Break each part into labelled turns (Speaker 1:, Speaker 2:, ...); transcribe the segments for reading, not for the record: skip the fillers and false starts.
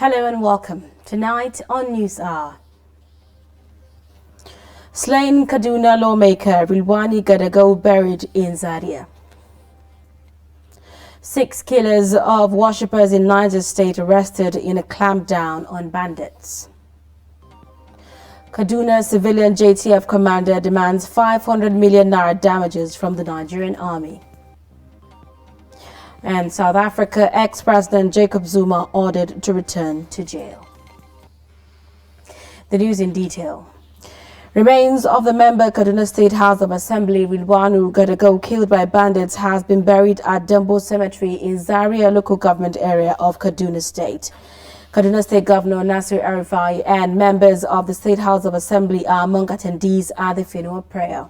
Speaker 1: Hello and welcome. Tonight on News Hour. Slain Kaduna lawmaker Rilwani Gadago buried in Zaria. 6 killers of worshippers in Niger State arrested in a clampdown on bandits. Kaduna civilian JTF commander demands 500 million naira damages from the Nigerian army. And South Africa ex-president Jacob Zuma ordered to return to jail. The news in detail. Remains of the member Kaduna State House of Assembly Rilwani Gadago killed by bandits has been buried at Dembo Cemetery in Zaria local government area of Kaduna State. Kaduna State Governor Nasir El-Rufai and members of the State House of Assembly are among attendees at the funeral prayer.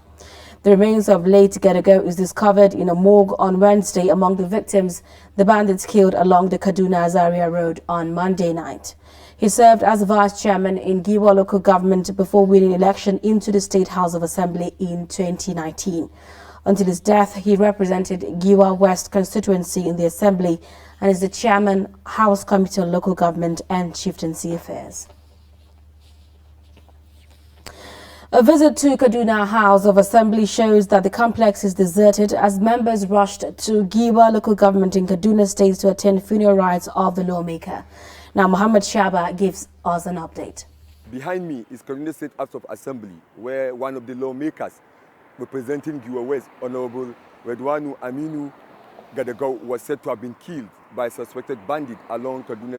Speaker 1: The remains of late Gadago is discovered in a morgue on Wednesday among the victims the bandits killed along the Kaduna-Zaria road on Monday night. He served as vice chairman in Giwa local government before winning election into the State House of Assembly in 2019. Until his death, he represented Giwa West constituency in the Assembly and is the chairman, House Committee on Local Government and Chieftaincy Affairs. A visit to Kaduna House of Assembly shows that the complex is deserted as members rushed to Giwa local government in Kaduna State to attend funeral rites of the lawmaker. Now, Muhammad Shaba gives us an update.
Speaker 2: Behind me is Kaduna State House of Assembly, where one of the lawmakers representing Giwa West, Honorable Redwanu Aminu Gadago, was said to have been killed by a suspected bandit along Kaduna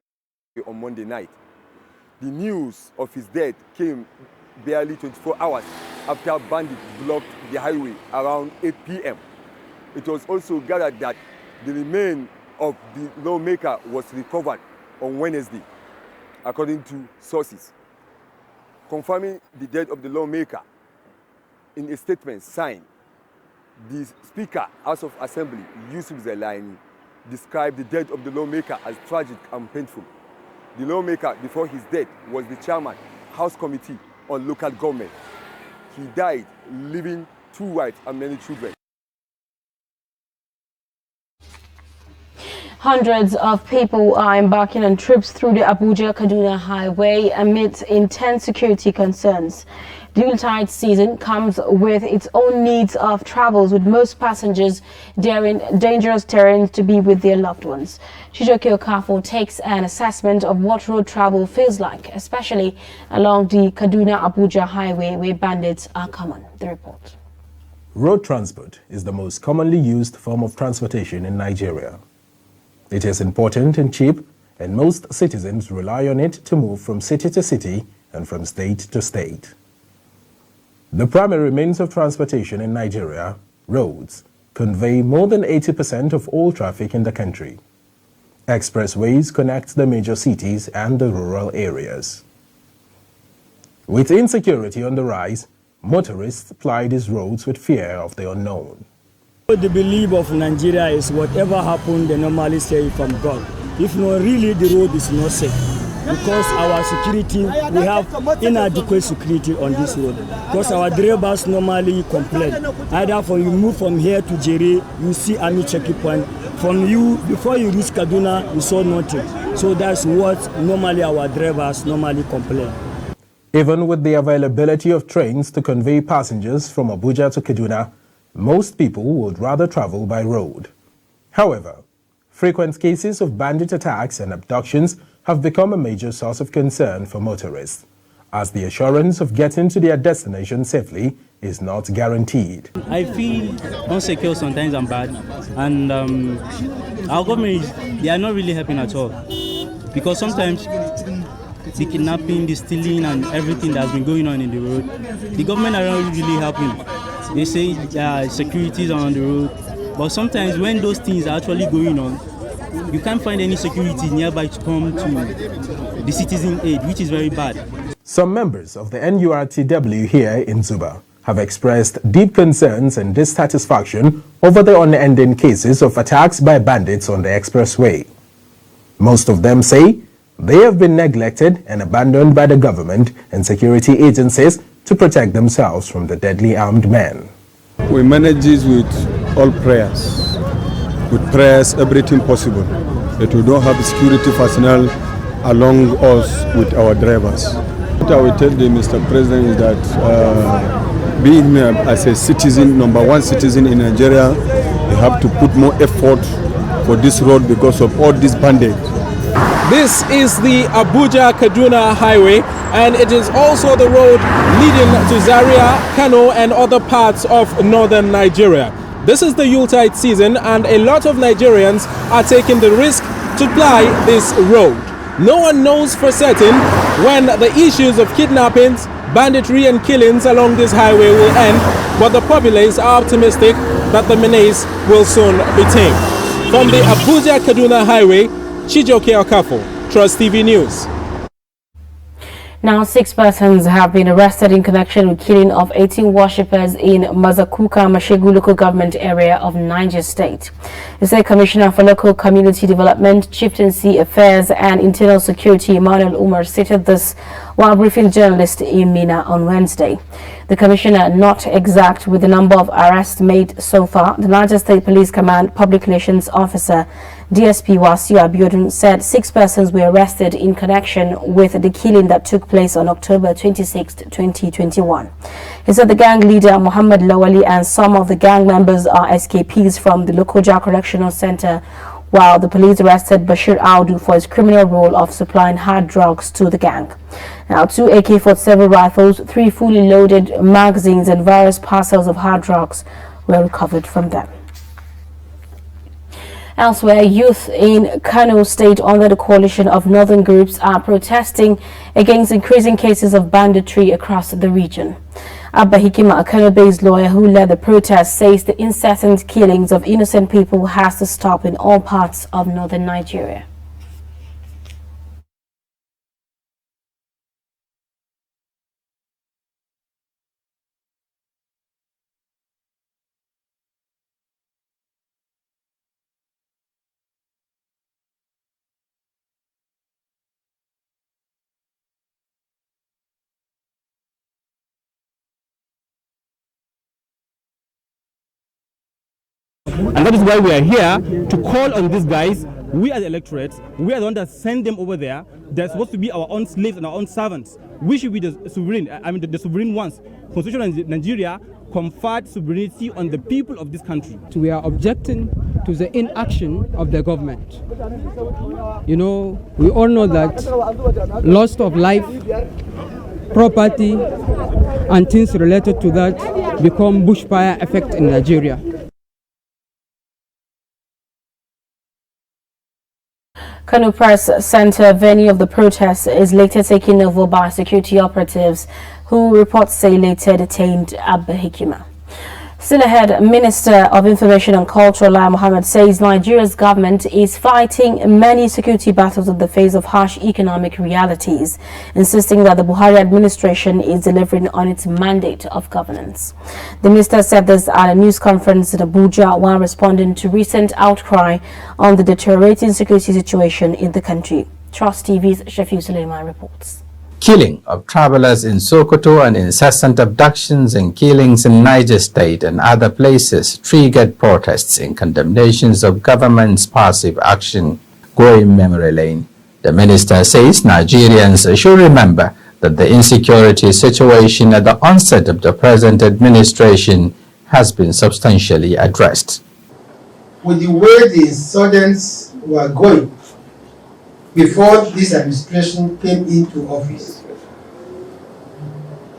Speaker 2: on Monday night. The news of his death came barely 24 hours after bandits blocked the highway around 8 p.m. It was also gathered that the remains of the lawmaker was recovered on Wednesday, according to sources. Confirming the death of the lawmaker, in a statement signed, the Speaker, House of Assembly, Yusuf Zailani, described the death of the lawmaker as tragic and painful. The lawmaker, before his death, was the chairman, House Committee on Local Government. He died, leaving 2 wives and many children.
Speaker 1: Hundreds of people are embarking on trips through the Abuja-Kaduna highway amid intense security concerns. The Yuletide season comes with its own needs of travels, with most passengers daring dangerous terrains to be with their loved ones. Chijoke Okafo takes an assessment of what road travel feels like, especially along the Kaduna-Abuja highway where bandits are common. The report.
Speaker 3: Road transport is the most commonly used form of transportation in Nigeria. It is important and cheap, and most citizens rely on it to move from city to city and from state to state. The primary means of transportation in Nigeria, roads, convey more than 80% of all traffic in the country. Expressways connect the major cities and the rural areas. With insecurity on the rise, motorists ply these roads with fear of the unknown.
Speaker 4: The belief of Nigeria is whatever happened, they normally say from God. If not, really the road is not safe. Because our security, we have inadequate security on this road. Because our drivers normally complain. Either for you move from here to Jere, you see army checking point. From you, before you reach Kaduna, you saw nothing. So that's what normally our drivers normally complain.
Speaker 3: Even with the availability of trains to convey passengers from Abuja to Kaduna, most people would rather travel by road. However, frequent cases of bandit attacks and abductions have become a major source of concern for motorists, as the assurance of getting to their destination safely is not guaranteed.
Speaker 5: I feel insecure sometimes and bad, and our government, they are not really helping at all. Because sometimes the kidnapping, the stealing and everything that's been going on in the road, the government are not really helping. They say security is on the road, but sometimes when those things are actually going on, you can't find any security nearby to come to the citizen aid, which is very bad.
Speaker 3: Some members of the NURTW here in Zuba have expressed deep concerns and dissatisfaction over the unending cases of attacks by bandits on the expressway. Most of them say they have been neglected and abandoned by the government and security agencies to protect themselves from the deadly armed men.
Speaker 6: We manage this with all prayers, everything possible. That we don't have security personnel along us with our drivers. What I will tell the Mr. President is that being as a citizen, number one citizen in Nigeria, you have to put more effort for this road because of all these bandits.
Speaker 3: This is the Abuja-Kaduna Highway, and it is also the road leading to Zaria, Kano, and other parts of northern Nigeria. This is the Yuletide season, and a lot of Nigerians are taking the risk to ply this road. No one knows for certain when the issues of kidnappings, banditry, and killings along this highway will end, but the populace are optimistic that the menace will soon be tamed. From the Abuja-Kaduna Highway, Chijoke Okafo, Trust TV News.
Speaker 1: Now, 6 persons have been arrested in connection with killing of 18 worshippers in Mazakuka, Mashegu local government area of Niger State. The State Commissioner for Local Community Development, Chieftaincy Affairs and Internal Security, Emmanuel Umar, stated this while briefing journalists in Mina on Wednesday. The Commissioner not exact with the number of arrests made so far. The Niger State Police Command Public Relations Officer DSP Wasiu Abiodun said 6 persons were arrested in connection with the killing that took place on October 26, 2021. He said the gang leader Muhammad Lawali and some of the gang members are escapees from the Lokoja Correctional Center, while the police arrested Bashir Audu for his criminal role of supplying hard drugs to the gang. Now, 2 AK-47 rifles, 3 fully loaded magazines and various parcels of hard drugs were recovered from them. Elsewhere, youth in Kano State under the coalition of northern groups are protesting against increasing cases of banditry across the region. Abba Hikima, a Kano-based lawyer who led the protest, says the incessant killings of innocent people has to stop in all parts of northern Nigeria.
Speaker 7: And that is why we are here to call on these guys. We are the electorate. We are the ones that send them over there. They're supposed to be our own slaves and our own servants. We should be the sovereign, the sovereign ones. Constitution of Nigeria conferred sovereignty on the people of this country.
Speaker 8: We are objecting to the inaction of the government. You know, we all know that loss of life, property, and things related to that become bushfire effect in Nigeria.
Speaker 1: Kano Press Center, venue of the protest, is later taken over by security operatives who reports say later detained Abba Hikima. Still ahead, Minister of Information and Culture Lai Mohammed says Nigeria's government is fighting many security battles in the face of harsh economic realities, insisting that the Buhari administration is delivering on its mandate of governance. The minister said this at a news conference in Abuja while responding to recent outcry on the deteriorating security situation in the country. Trust TV's Shafiu Suleiman reports.
Speaker 9: Killing of travelers in Sokoto and incessant abductions and killings in Niger State and other places triggered protests in condemnations of government's passive action. Going memory lane, the minister says Nigerians should remember that the insecurity situation at the onset of the present administration has been substantially addressed.
Speaker 10: With the way the insurgents were going before this administration came into office,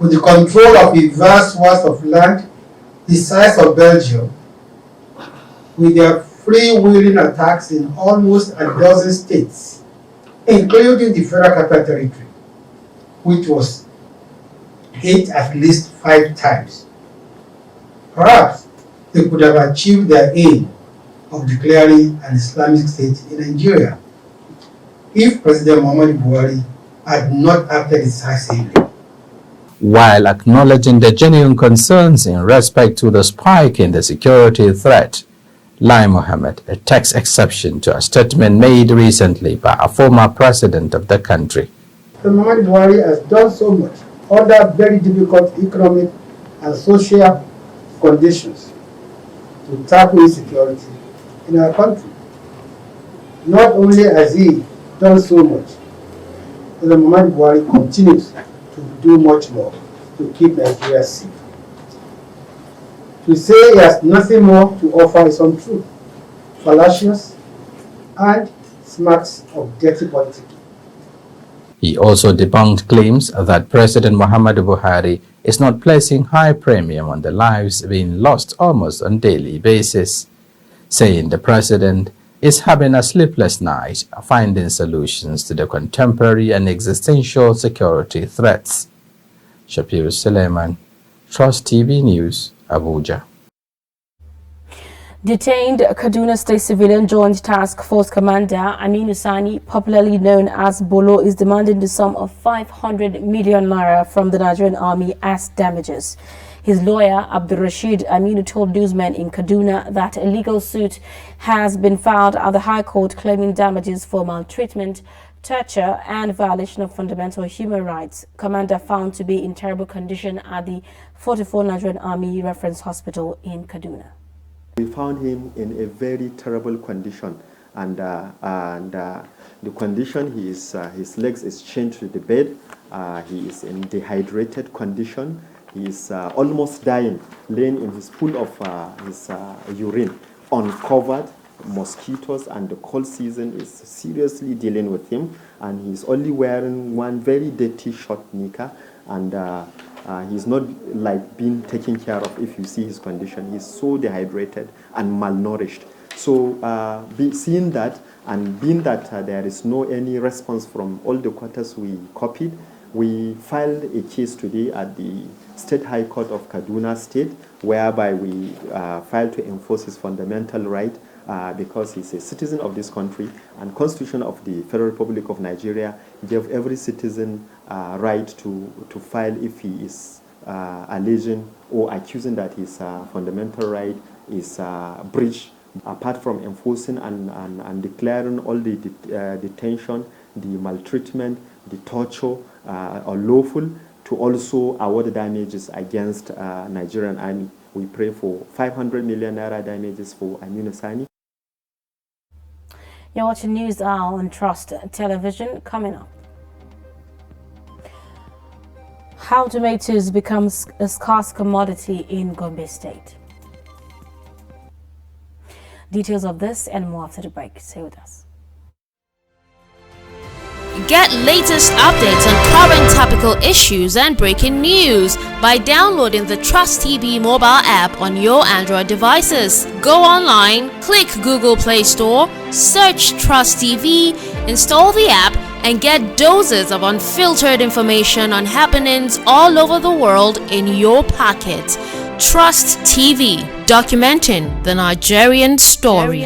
Speaker 10: with the control of a vast swath of land the size of Belgium, with their free-wheeling attacks in almost a dozen states, including the Federal Capital Territory, which was hit at least 5 times. Perhaps they could have achieved their aim of declaring an Islamic State in Nigeria if President Muhammadu Buhari had not acted decisively.
Speaker 9: While acknowledging the genuine concerns in respect to the spike in the security threat, Lai Mohammed takes exception to a statement made recently by a former president of the country.
Speaker 10: President Muhammadu Buhari has done so much under very difficult economic and social conditions to tackle insecurity in our country. Not only has he done so much, President Muhammadu Buhari continues to do much more to keep Nigeria safe. To say he has nothing more to offer is untrue, fallacious, and smacks of dirty politics.
Speaker 9: He also debunked claims that President Muhammadu Buhari is not placing high premium on the lives being lost almost on a daily basis, saying the president is having a sleepless night finding solutions to the contemporary and existential security threats. Shapiro Suleiman, Trust TV News, Abuja.
Speaker 1: Detained Kaduna State Civilian Joint Task Force Commander Aminu Sani, popularly known as Bolo, is demanding the sum of 500 million naira from the Nigerian Army as damages. His lawyer, Abdul Rashid Aminu, told newsmen in Kaduna that a legal suit has been filed at the High Court claiming damages for maltreatment, torture, and violation of fundamental human rights. Commander found to be in terrible condition at the 44 Nigerian Army Reference Hospital in Kaduna.
Speaker 11: We found him in a very terrible condition, and the condition, his legs is chained to the bed. He is in dehydrated condition. He is almost dying, laying in his pool of his urine, uncovered. Mosquitoes and the cold season is seriously dealing with him, and he's only wearing one very dirty short knicker, and he's not like being taken care of. If you see his condition, he's so dehydrated and malnourished. So seeing that, and being that there is no any response from all the quarters we copied, we filed a case today at the State High Court of Kaduna State, whereby we filed to enforce his fundamental right because he's a citizen of this country, and Constitution of the Federal Republic of Nigeria gave every citizen right to file if he is alleging or accusing that his fundamental right is breached. Apart from enforcing and declaring all the detention, the maltreatment, the torture unlawful, to also award damages against Nigerian Army. We pray for 500 million naira damages for Aminu Sani.
Speaker 1: You're watching News Hour on Trust Television. Coming up, how tomatoes become a scarce commodity in Gombe State. Details of this and more after the break. Stay with us.
Speaker 12: Get latest updates on current topical issues and breaking news by downloading the Trust TV mobile app on your Android devices. Go online, click Google Play Store, search Trust TV, install the app, and get doses of unfiltered information on happenings all over the world in your pocket. Trust TV, documenting the Nigerian story.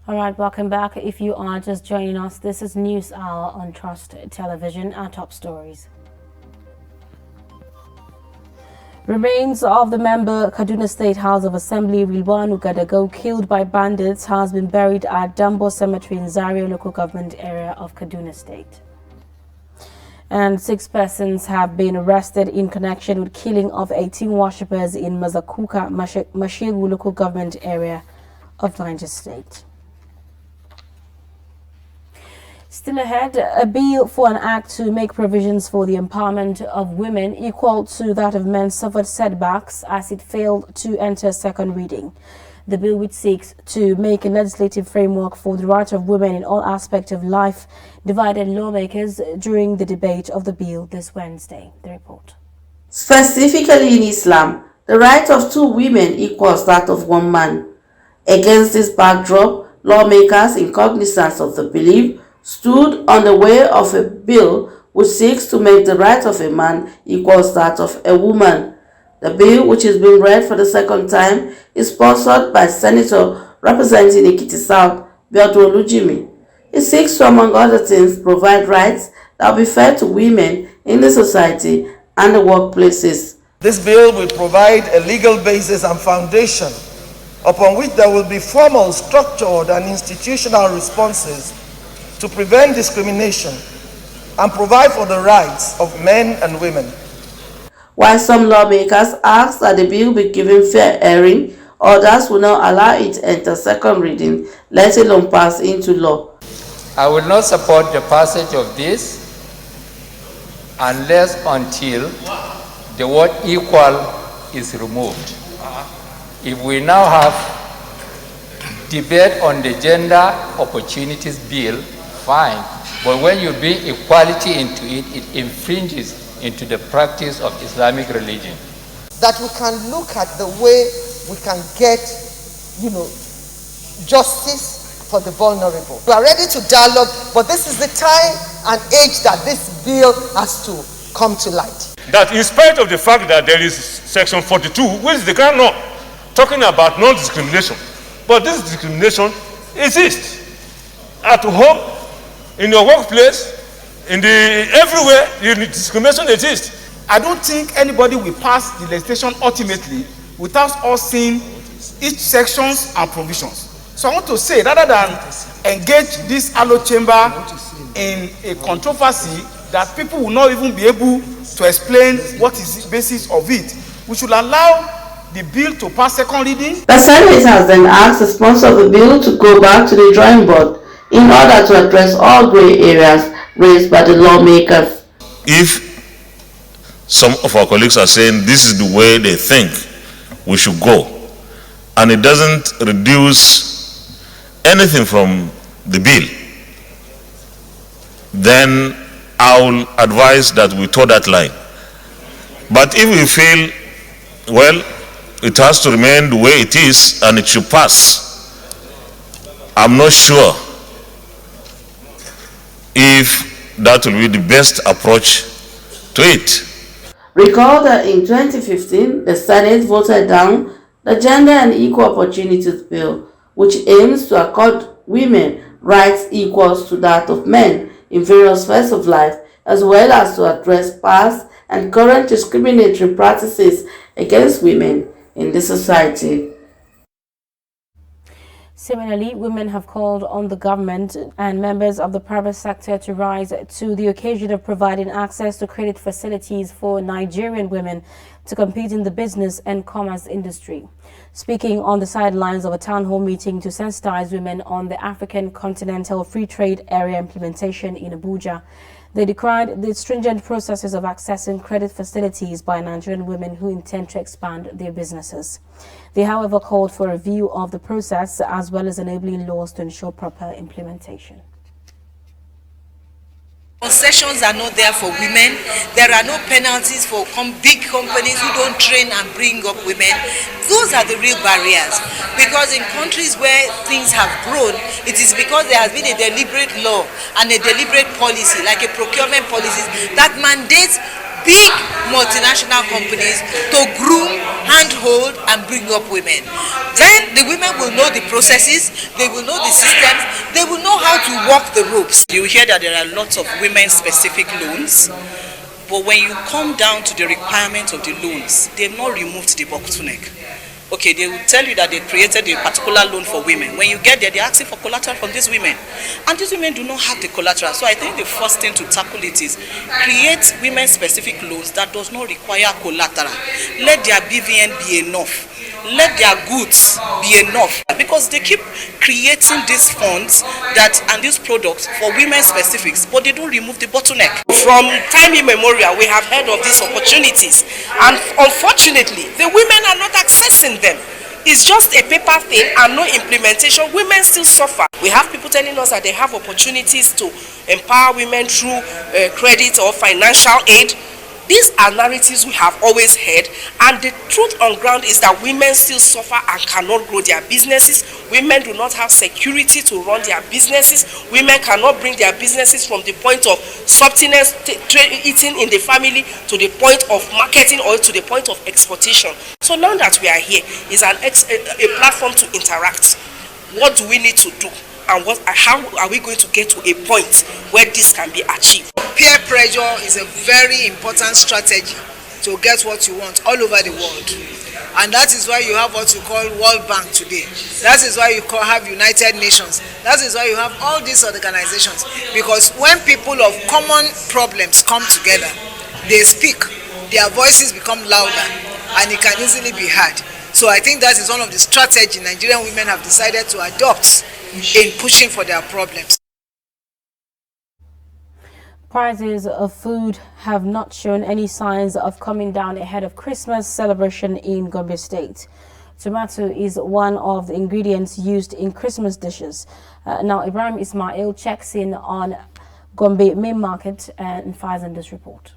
Speaker 1: Alright, welcome back. If you are just joining us, this is News Hour on Trust Television. Our top stories. Remains of the member Kaduna State House of Assembly Rilwanu Gadago, killed by bandits, has been buried at Dambo Cemetery in Zaria local government area of Kaduna State. And 6 persons have been arrested in connection with killing of 18 worshippers in Mazakuka, Mashegu local government area of Niger State. Still ahead, a bill for an act to make provisions for the empowerment of women equal to that of men suffered setbacks as it failed to enter second reading. The bill, which seeks to make a legislative framework for the right of women in all aspects of life, divided lawmakers during the debate of the bill this Wednesday. The report.
Speaker 13: Specifically in Islam, the right of 2 women equals that of 1 man. Against this backdrop, lawmakers, in cognizance of the belief, stood on the way of a bill which seeks to make the right of a man equal to that of a woman. The bill, which is being read for the second time, is sponsored by Senator representing Ekiti South, Biodun Olujimi. It seeks to, among other things, provide rights that will be fair to women in the society and the workplaces.
Speaker 14: This bill will provide a legal basis and foundation upon which there will be formal, structured, and institutional responses to prevent discrimination and provide for the rights of men and women.
Speaker 13: While some lawmakers ask that the bill be given fair hearing, others will not allow it to enter second reading, let alone pass into law.
Speaker 9: I will not support the passage of this unless until the word equal is removed. If we now have debate on the gender opportunities bill, fine. But when you bring equality into it, it infringes into the practice of Islamic religion.
Speaker 14: That we can look at the way we can get, justice for the vulnerable. We are ready to dialogue, but this is the time and age that this bill has to come to light.
Speaker 15: That in spite of the fact that there is section 42, which is the current law, talking about non-discrimination, but this discrimination exists at home, in your workplace, everywhere, discrimination exists.
Speaker 16: I don't think anybody will pass the legislation ultimately without us seeing each sections and provisions. So I want to say, rather than engage this Allo chamber in a controversy that people will not even be able to explain what is the basis of it, we should allow the bill to pass second reading.
Speaker 13: The Senate has then asked the sponsor of the bill to go back to the drawing board in order to address all grey areas raised by the lawmakers.
Speaker 17: If some of our colleagues are saying this is the way they think we should go, and it doesn't reduce anything from the bill, then I will advise that we toe that line. But if we feel, well, it has to remain the way it is and it should pass, I'm not sure if that will be the best approach to it.
Speaker 13: Recall that in 2015, the Senate voted down the Gender and Equal Opportunities Bill, which aims to accord women rights equal to that of men in various spheres of life, as well as to address past and current discriminatory practices against women in the society.
Speaker 1: Similarly, women have called on the government and members of the private sector to rise to the occasion of providing access to credit facilities for Nigerian women to compete in the business and commerce industry. Speaking on the sidelines of a town hall meeting to sensitize women on the African Continental Free Trade Area implementation in Abuja, they decried the stringent processes of accessing credit facilities by Nigerian women who intend to expand their businesses. They, however, called for a review of the process as well as enabling laws to ensure proper implementation.
Speaker 18: Concessions are not there for women. There are no penalties for big companies who don't train and bring up women. Those are the real barriers. Because in countries where things have grown, it is because there has been a deliberate law and a deliberate policy, like a procurement policy, that mandates big multinational companies to groom, handhold, and bring up women. Then the women will know the processes, they will know the systems, they will know how to walk the ropes. You hear that there are lots of women-specific loans, but when you come down to the requirements of the loans, they've not removed the bottleneck. Okay, they will tell you that they created a particular loan for women. When you get there, they're asking for collateral from these women. And these women do not have the collateral. So I think the first thing to tackle it is create women-specific loans that does not require collateral. Let their BVN be enough. Let their goods be enough. Because they keep creating these funds and these products for women-specifics, but they don't remove the bottleneck. From time immemorial, we have heard of these opportunities. And unfortunately, the women are not accessing them. It's just a paper thing and no implementation. Women still suffer. We have people telling us that they have opportunities to empower women through credit or financial aid,
Speaker 19: These are narratives we have always heard, and the truth on ground is that women still suffer and cannot grow their businesses. Women do not have security to run their businesses. Women cannot bring their businesses from the point of sustenance, eating in the family, to the point of marketing or to the point of exportation. So now that we are here, is a platform to interact. What do we need to do? And how are we going to get to a point where this can be achieved?
Speaker 20: Peer pressure is a very important strategy to get what you want all over the world. And that is why you have what you call World Bank today. That is why you have United Nations. That is why you have all these organizations. Because when people of common problems come together, they speak, their voices become louder, and it can easily be heard. So I think that is one of the strategies Nigerian women have decided to adopt in pushing for their problems.
Speaker 1: Prices of food have not shown any signs of coming down ahead of Christmas celebration in Gombe State. Tomato is one of the ingredients used in Christmas dishes. Now, Ibrahim Ismail checks in on Gombe Main Market and files in this report.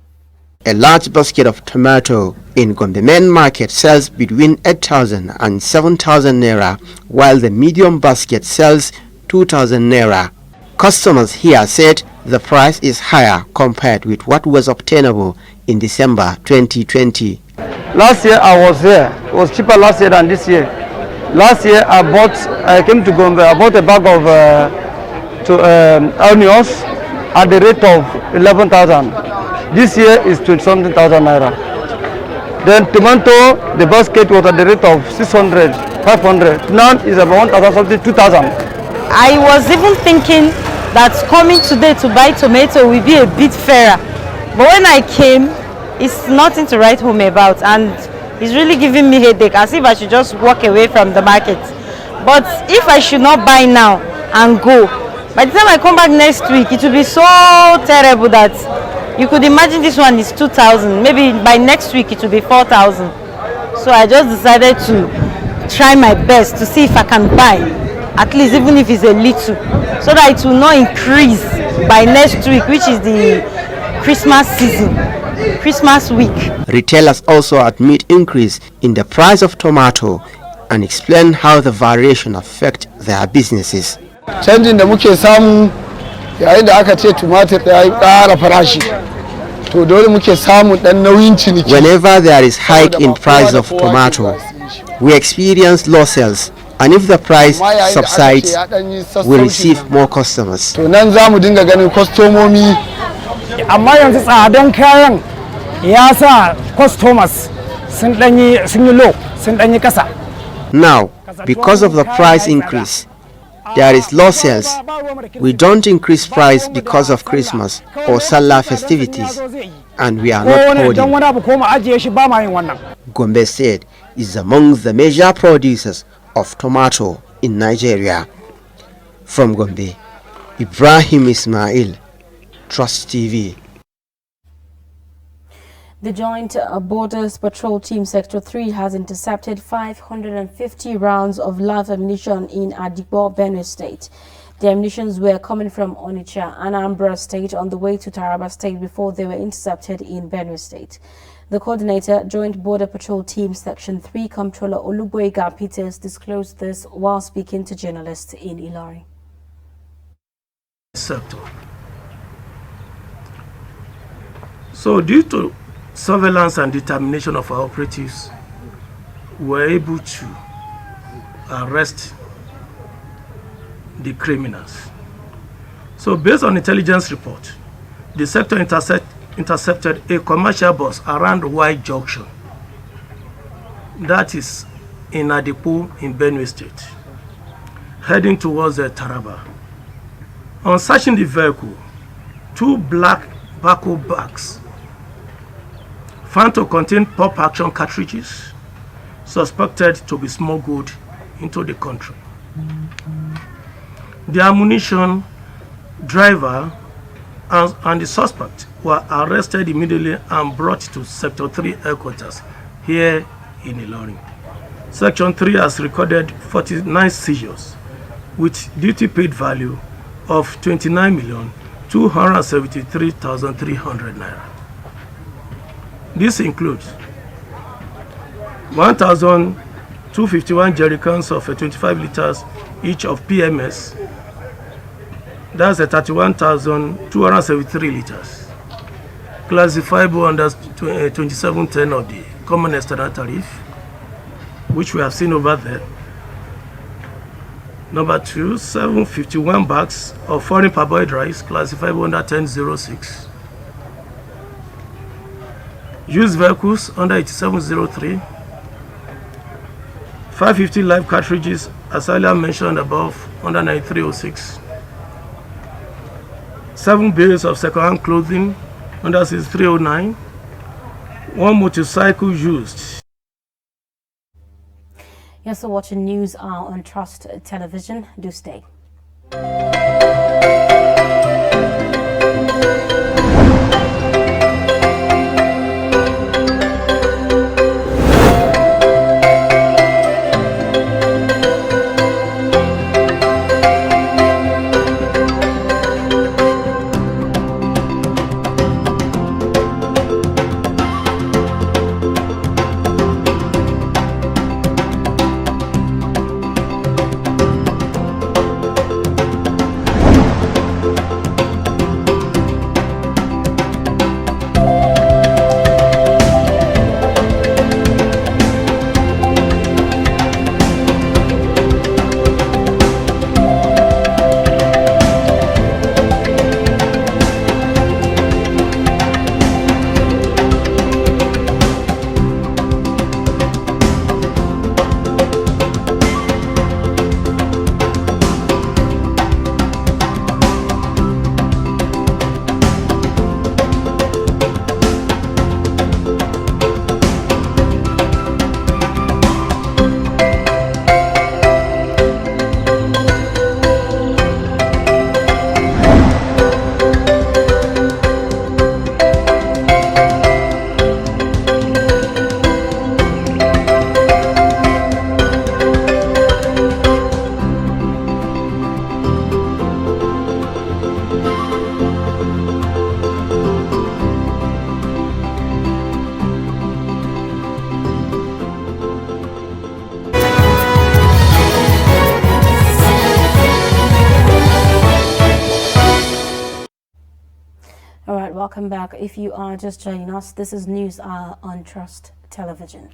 Speaker 21: A large basket of tomato in Gombe Main Market sells between 8,000 and 7,000 naira, while the medium basket sells 2,000 naira. Customers here said the price is higher compared with what was obtainable in December 2020.
Speaker 22: Last year I was here. It was cheaper last year than this year. Last year I came to Gombe, I bought a bag of onions at the rate of 11,000. This year is 20-something thousand naira. Then tomato, the basket was at the rate of 600, 500. Now it's about 1,000 something, 2,000.
Speaker 23: I was even thinking that coming today to buy tomato will be a bit fairer. But when I came, it's nothing to write home about, and it's really giving me headache, as if I should just walk away from the market. But if I should not buy now and go, by the time I come back next week, it will be so terrible that you could imagine this one is 2,000. Maybe by next week it will be 4,000. So I just decided to try my best to see if I can buy, at least even if it's a little, so that it will not increase by next week, which is the Christmas season, Christmas week.
Speaker 21: Retailers also admit increase in the price of tomato and explain how the variation affect their businesses.
Speaker 22: Canjin da muke samu yayin da aka ce tumatir ya yi ƙara farashi, to dole muke samu ɗan nauyin ciniki.
Speaker 21: Whenever there is hike in price of tomato, we experience low sales, and if the price subsides, we receive more customers.
Speaker 22: To nan za mu dinga ganin kwastomomi. Amma yanzu tsadan kayan ya sa customers sun yi low, sun ɗanyi ƙasa.
Speaker 21: Now, because of the price increase, there is low sales. We don't increase price because of Christmas or Salah festivities, and we are not hoarding. Gombe State is among the major producers of tomato in Nigeria. From Gombe, Ibrahim Ismail, Trust TV.
Speaker 1: The Joint Borders Patrol Team Sector 3 has intercepted 550 rounds of live ammunition in Adigbo, Benue State. The ammunitions were coming from Onitsha, Anambra State, on the way to Taraba State before they were intercepted in Benue State. The coordinator, Joint Border Patrol Team Section 3 Comptroller Oluboyega Peters, disclosed this while speaking to journalists in Ilorin.
Speaker 24: Sector. So due to surveillance and determination of our operatives, we were able to arrest the criminals. So based on intelligence report, the sector intercepted a commercial bus around Y Junction, that is in Adipo in Benue State, heading towards Taraba. On searching the vehicle, 2 black Bako bags found to contain pop action cartridges suspected to be smuggled into the country. The ammunition, driver, and the suspect were arrested immediately and brought to Sector 3 headquarters here in Ilorin. Section 3 has recorded 49 seizures with duty paid value of 29,273,300 naira. This includes 1,251 jerrycans of 25 liters each of PMS. That's 31,273 liters. Classifiable under 2710 of the Common External Tariff, which we have seen over there. Number 2, 751 bags of foreign parboiled rice, classifiable under 1006. Used vehicles under 8703. 550 live cartridges, as earlier mentioned above, under 9306. 7 bales of second-hand clothing, under 6309. 1 motorcycle used.
Speaker 1: You're also watching News Hour on Trust Television. Do stay. Welcome back. If you are just joining us, this is News Hour on Trust Television.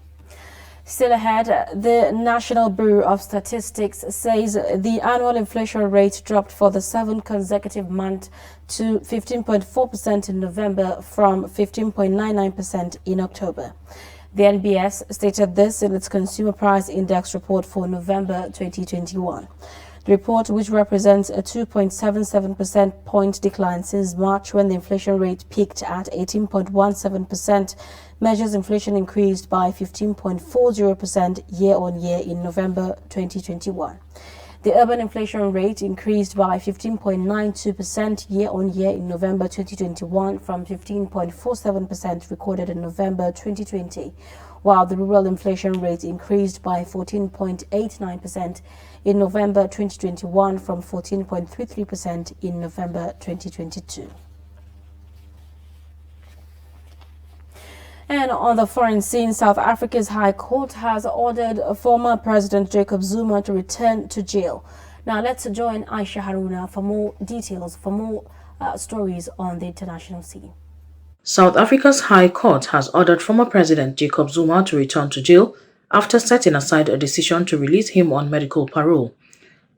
Speaker 1: Still ahead, the National Bureau of Statistics says the annual inflation rate dropped for the 7th consecutive month to 15.4% in November from 15.99% in October. The NBS stated this in its Consumer Price Index report for November 2021. The report, which represents a 2.77% point decline since March when the inflation rate peaked at 18.17%, measures inflation increased by 15.40% year-on-year in November 2021. The urban inflation rate increased by 15.92% year-on-year in November 2021 from 15.47% recorded in November 2020, while the rural inflation rate increased by 14.89% in November 2021 from 14.33% in November 2022. And on the foreign scene, South Africa's High Court has ordered former President Jacob Zuma to return to jail. Now let's join Aisha Haruna for more details, for more stories on the international scene.
Speaker 2: South Africa's High Court has ordered former President Jacob Zuma to return to jail after setting aside a decision to release him on medical parole.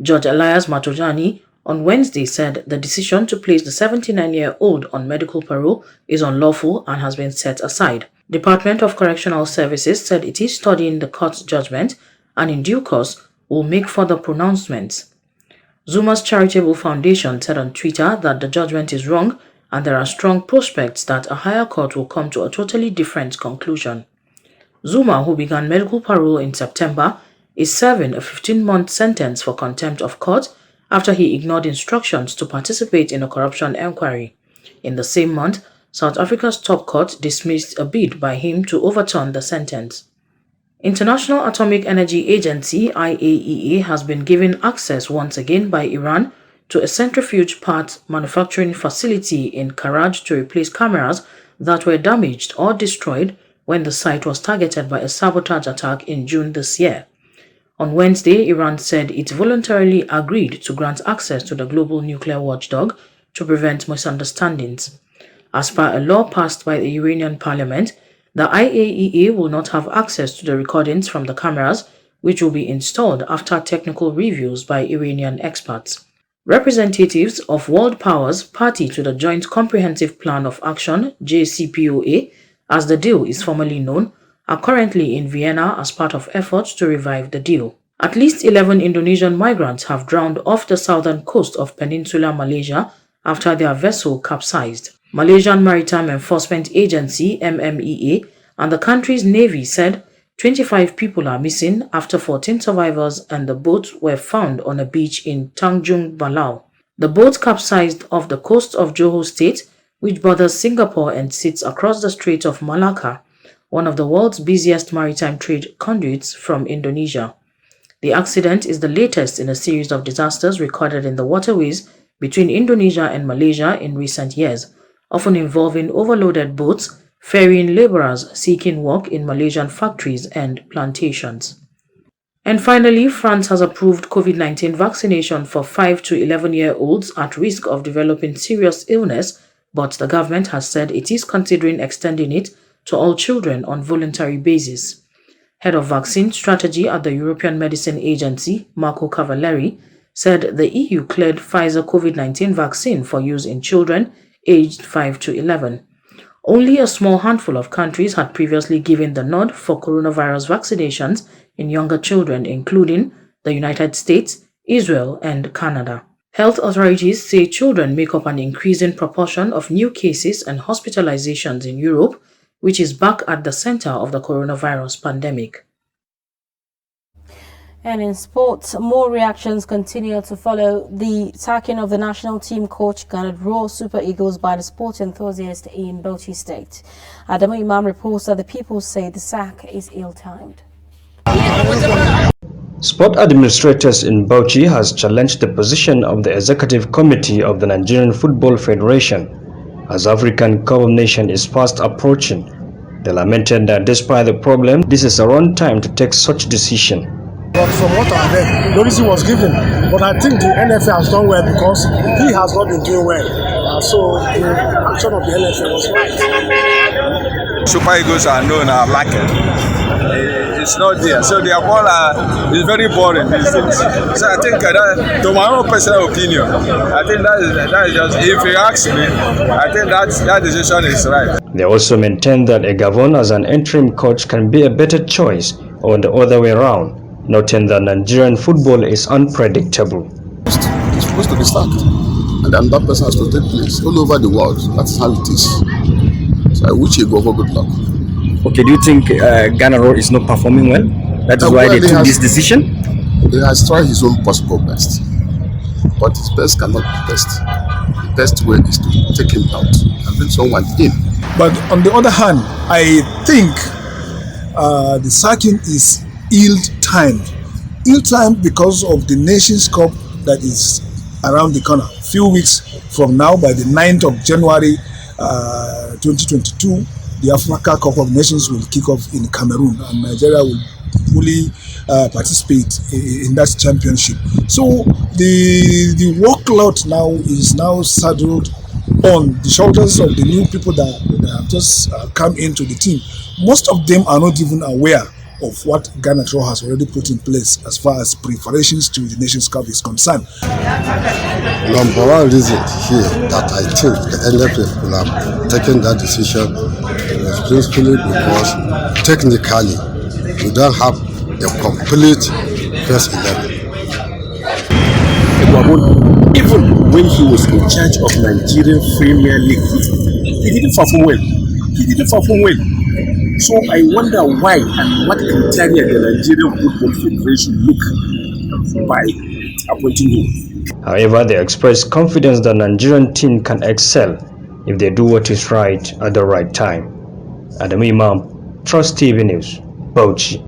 Speaker 2: Judge Elias Matojani on Wednesday said the decision to place the 79-year-old on medical parole is unlawful and has been set aside. Department of Correctional Services said it is studying the court's judgment and in due course will make further pronouncements. Zuma's charitable foundation said on Twitter that the judgment is wrong and there are strong prospects that a higher court will come to a totally different conclusion. Zuma, who began medical parole in September, is serving a 15-month sentence for contempt of court after he ignored instructions to participate in a corruption inquiry. In the same month, South Africa's top court dismissed a bid by him to overturn the sentence. International Atomic Energy Agency (IAEA) has been given access once again by Iran to a centrifuge part manufacturing facility in Karaj to replace cameras that were damaged or destroyed when the site was targeted by a sabotage attack in June this year. On Wednesday, Iran said it voluntarily agreed to grant access to the global nuclear watchdog to prevent misunderstandings. As per a law passed by the Iranian parliament, the IAEA will not have access to the recordings from the cameras, which will be installed after technical reviews by Iranian experts. Representatives of world powers party to the Joint Comprehensive Plan of Action, JCPOA, as the deal is formally known, are currently in Vienna as part of efforts to revive the deal. At least 11 Indonesian migrants have drowned off the southern coast of Peninsular Malaysia after their vessel capsized. Malaysian Maritime Enforcement Agency (MMEA) and the country's navy said 25 people are missing after 14 survivors and the boat were found on a beach in Tanjung Balao. The boat capsized off the coast of Johor State, which borders Singapore and sits across the Strait of Malacca, one of the world's busiest maritime trade conduits from Indonesia. The accident is the latest in a series of disasters recorded in the waterways between Indonesia and Malaysia in recent years, often involving overloaded boats ferrying laborers seeking work in Malaysian factories and plantations. And finally, France has approved COVID-19 vaccination for 5 to 11-year-olds at risk of developing serious illness, but the government has said it is considering extending it to all children on voluntary basis. Head of Vaccine Strategy at the European Medicine Agency, Marco Cavalieri, said the EU cleared Pfizer COVID-19 vaccine for use in children aged 5 to 11. Only a small handful of countries had previously given the nod for coronavirus vaccinations in younger children, including the United States, Israel, and Canada. Health authorities say children make up an increasing proportion of new cases and hospitalizations in Europe, which is back at the center of the coronavirus pandemic.
Speaker 1: And in sports, more reactions continue to follow the sacking of the national team coach Ghana Raw Super Eagles by the sports enthusiast in Bauchi State. Adamu Imam reports that the people say the sack is ill-timed.
Speaker 3: Sport administrators in Bauchi has challenged the position of the executive committee of the Nigerian Football Federation as African Cup of Nations is fast approaching. They lamented that despite the problem, this is a wrong time to take such decision.
Speaker 4: But from what I heard, the reason was given. But I think the NFA has done well because he has not been doing well. So the action of the NFA was right.
Speaker 5: Super Eagles are known are lacking. It's not there. So their ball is very boring these days. So I think that, to my own personal opinion, I think that is just, if you ask me, I think that decision is right.
Speaker 3: They also maintain that a governor as an interim coach can be a better choice, or the other way around, noting that Nigerian football is unpredictable.
Speaker 6: It's supposed to be sacked, and then that person has to take place all over the world. That's how it is. So I wish you go for good luck.
Speaker 3: Okay, do you think Ghana Raw is not performing well? That is why they took this decision?
Speaker 6: He has tried his own possible best, but his best cannot be best. The best way is to take him out and bring someone in.
Speaker 4: But on the other hand, I think the sacking is ill-timed. Ill-timed because of the Nations Cup that is around the corner. A few weeks from now, by the 9th of January 2022, the Africa Cup of Nations will kick off in Cameroon, and Nigeria will fully participate in that championship. So the workload now is saddled on the shoulders of the new people that have just come into the team. Most of them are not even aware of what Ghana Raw has already put in place as far as preparations to the Nations Cup is concerned.
Speaker 6: Number one reason here that I think the NFA will have taken that decision was principally because technically we don't have a complete first 11.
Speaker 25: Even when he was in charge of Nigerian Premier League, he didn't perform well. So I wonder why and what criteria the Nigerian Football Federation look by appointing him.
Speaker 3: However, they express confidence that the Nigerian team can excel if they do what is right at the right time. Adamu Imam, Trust TV News, Bauchi.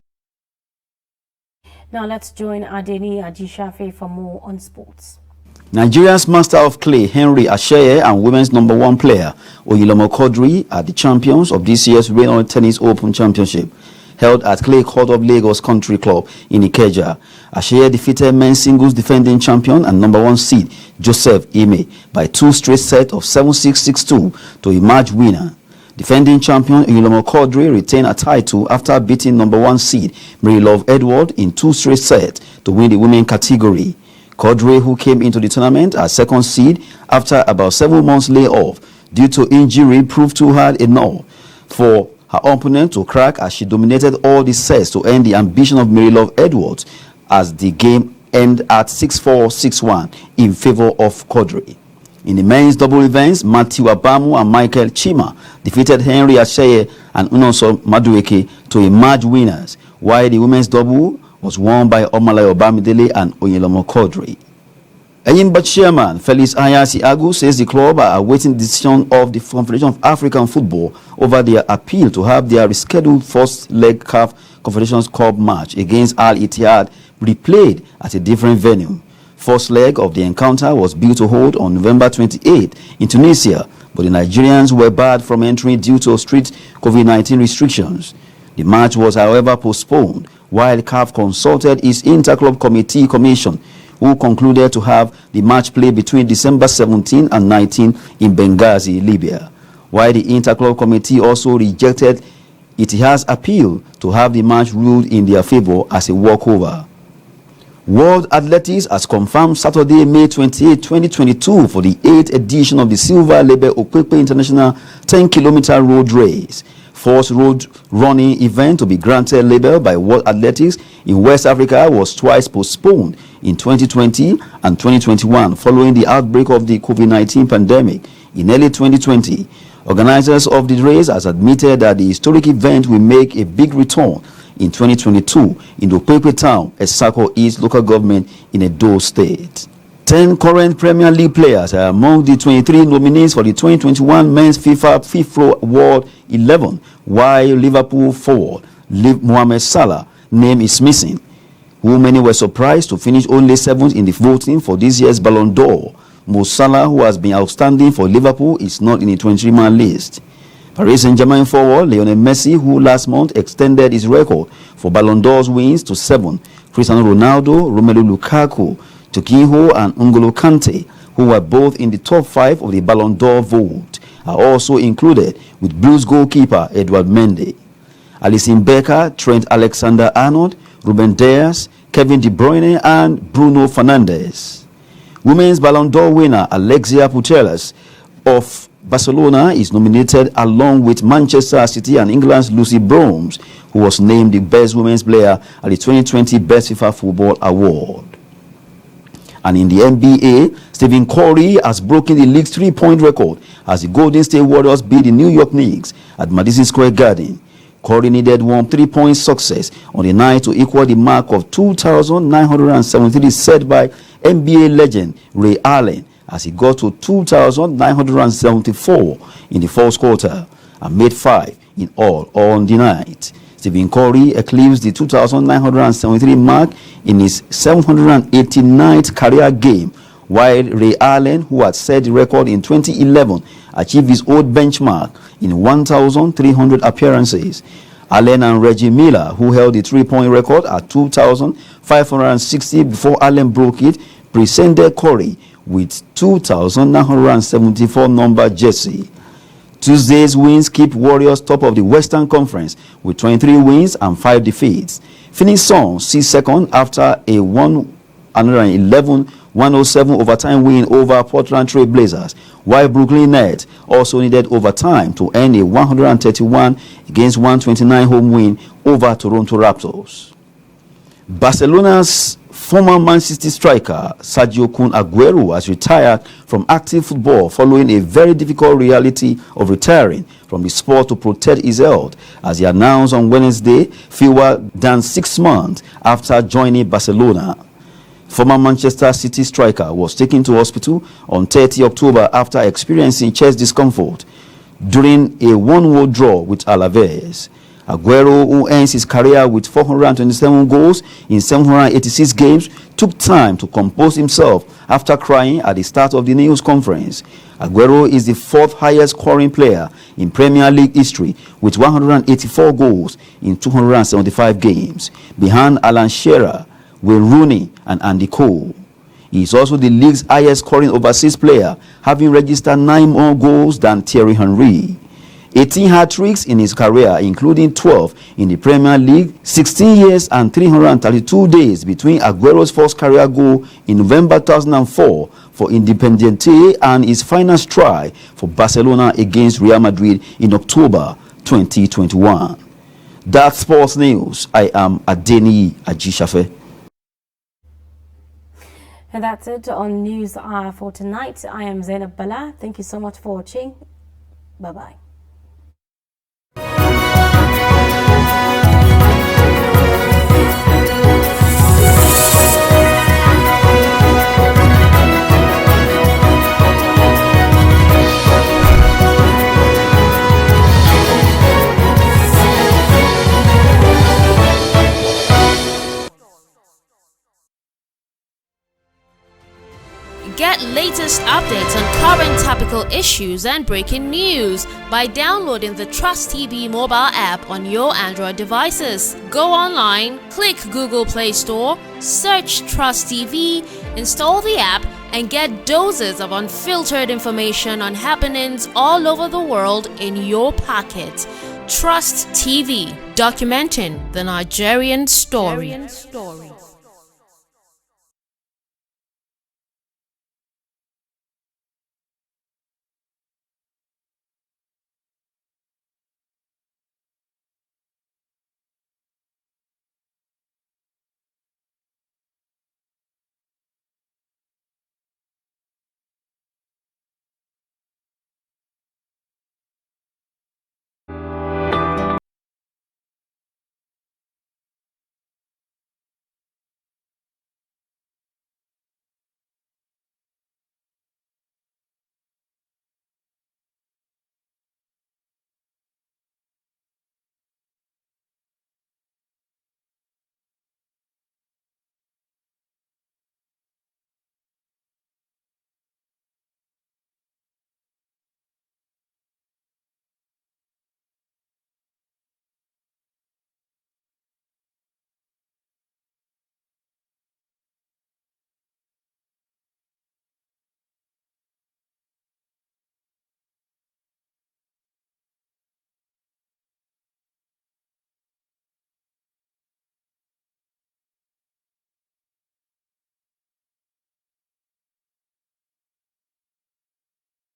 Speaker 1: Now let's join Adeni Ajishafe for more on sports.
Speaker 7: Nigeria's master of clay Henry Asheye and women's number 1 player Oyelomo Quadri are the champions of this year's Reynolds Tennis Open Championship, held at Clay Court of Lagos Country Club in Ikeja. Asheye defeated men's singles defending champion and number 1 seed Joseph Ime by 2 straight sets of 7-6, 6-2 to emerge winner. Defending champion Oyelomo Quadri retained a title after beating number 1 seed Mary Love Edward in 2 straight sets to win the women category. Quadri, who came into the tournament as 2nd seed after about 7 months layoff due to injury, proved too hard enough for her opponent to crack as she dominated all the sets to end the ambition of Mary Love Edwards as the game ended at 6-4, 6-1 in favor of Quadri. In the men's double events, Matthew Abamu and Michael Chima defeated Henry Asheye and Unonso Madueke to emerge winners, while the women's double was won by Omalayo Bamidele and Oyelomo Quadri. Enyimba chairman Felix Ayasi Agu says the club are awaiting the decision of the Confederation of African Football over their appeal to have their rescheduled first leg CAF Confederations Cup match against Al Ittihad replayed at a different venue. First leg of the encounter was built to hold on November 28 in Tunisia, but the Nigerians were barred from entering due to strict COVID-19 restrictions. The match was, however, postponed while CAF consulted its Interclub Committee Commission, who concluded to have the match play between December 17 and 19 in Benghazi, Libya. While the Interclub Committee also rejected Ittihad's appeal to have the match ruled in their favor as a walkover. World Athletics has confirmed Saturday, May 28, 2022 for the 8th edition of the Silver Label Okpekpe International 10-kilometer road race. First road running event to be granted label by World Athletics in West Africa was twice postponed in 2020 and 2021 following the outbreak of the COVID-19 pandemic in early 2020. Organizers of the race has admitted that the historic event will make a big return in 2022 in Okpekpe town, Esako East local government in Edo State. 10 current Premier League players are among the 23 nominees for the 2021 Men's FIFA FIFA World 11, while Liverpool forward Mohamed Salah name is missing, who many were surprised to finish only 7th in the voting for this year's Ballon d'Or. Mo Salah, who has been outstanding for Liverpool, is not in the 23-man list. Paris Saint-Germain forward Lionel Messi, who last month extended his record for Ballon d'Or's wins to 7, Cristiano Ronaldo, Romelu Lukaku, Tukinho and N'Golo Kante, who were both in the top 5 of the Ballon d'Or vote, are also included, with Blues goalkeeper Edouard Mendy. Alisson Becker, Trent Alexander-Arnold, Ruben Dias, Kevin De Bruyne and Bruno Fernandes. Women's Ballon d'Or winner Alexia Putellas of Barcelona is nominated along with Manchester City and England's Lucy Bronze, who was named the best women's player at the 2020 Best FIFA Football Award. And in the NBA, Stephen Curry has broken the league's 3-point record as the Golden State Warriors beat the New York Knicks at Madison Square Garden. Curry needed one 3-point success on the night to equal the mark of 2,973 set by NBA legend Ray Allen as he got to 2,974 in the fourth quarter and made 5 in all on the night. Stephen Curry eclipsed the 2,973 mark in his 789th career game, while Ray Allen, who had set the record in 2011, achieved his old benchmark in 1,300 appearances. Allen and Reggie Miller, who held the 3-point record at 2,560 before Allen broke it, presented Curry with 2,974 number jersey. Tuesday's wins keep Warriors top of the Western Conference with 23 wins and 5 defeats. Phoenix Suns sit second after a 111-107 overtime win over Portland Trail Blazers, while Brooklyn Nets also needed overtime to end a 131-129 home win over Toronto Raptors. Barcelona's former Man City striker Sergio Kun Aguero has retired from active football following a very difficult reality of retiring from the sport to protect his health, as he announced on Wednesday, fewer than 6 months after joining Barcelona. Former Manchester City striker was taken to hospital on 30 October after experiencing chest discomfort during a 1-1 draw with Alaves. Aguero, who ends his career with 427 goals in 786 games, took time to compose himself after crying at the start of the news conference. Aguero is the fourth highest scoring player in Premier League history with 184 goals in 275 games, behind Alan Shearer, Wayne Rooney and Andy Cole. He is also the league's highest scoring overseas player, having registered 9 more goals than Thierry Henry. 18 hat-tricks in his career, including 12 in the Premier League, 16 years and 332 days between Aguero's first career goal in November 2004 for Independiente and his final strike for Barcelona against Real Madrid in October 2021. That's sports news. I am Adeni Ajishafe.
Speaker 1: And that's it on News Hour for tonight. I am Zainab Bala. Thank you so much for watching. Bye-bye.
Speaker 8: Get latest updates on current topical issues and breaking news by downloading the Trust TV mobile app on your Android devices. Go online, click Google Play Store, search Trust TV, install the app, and get doses of unfiltered information on happenings all over the world in your pocket. Trust TV, documenting the Nigerian story.